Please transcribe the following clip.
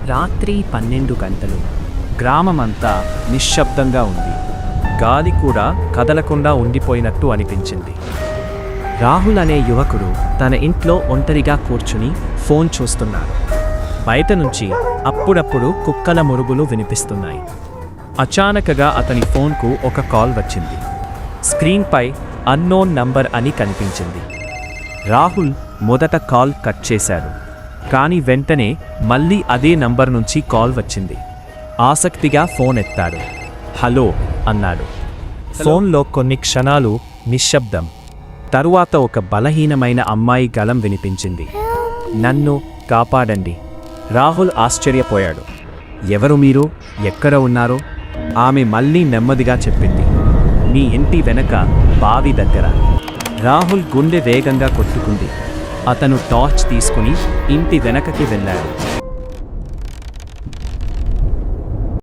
రాత్రి 12 గంటలు. గ్రామమంతా నిశ్శబ్దంగా ఉంది. గాలి కూడా కదలకుండా ఉండిపోయినట్టు అనిపించింది. రాహుల్ అనే యువకుడు తన ఇంట్లో ఒంటరిగా కూర్చుని ఫోన్ చూస్తున్నాడు. బయట నుంచి అప్పుడప్పుడు కుక్కల మురుగులు వినిపిస్తున్నాయి. అచానకగా అతని ఫోన్కు ఒక కాల్ వచ్చింది. స్క్రీన్పై అన్నోన్ నంబర్ అని కనిపించింది. రాహుల్ మొదట కాల్ కట్ చేశాడు. కానీ వెంటనే మళ్ళీ అదే నంబర్ నుంచి కాల్ వచ్చింది. ఆసక్తిగా ఫోన్ ఎత్తాడు. హలో అన్నాడు. ఫోన్లో కొన్ని క్షణాలు నిశ్శబ్దం. తరువాత ఒక బలహీనమైన అమ్మాయి గళం వినిపించింది. నన్ను కాపాడండి. రాహుల్ ఆశ్చర్యపోయాడు. ఎవరు మీరు? ఎక్కడ ఉన్నారో? ఆమె మళ్ళీ నెమ్మదిగా చెప్పింది. మీ ఇంటి వెనక బావి దగ్గర. రాహుల్ గుండె వేగంగా కొట్టుకుంది. అతను టార్చ్ తీసుకుని ఇంటి వెనకకి వెళ్ళాడు.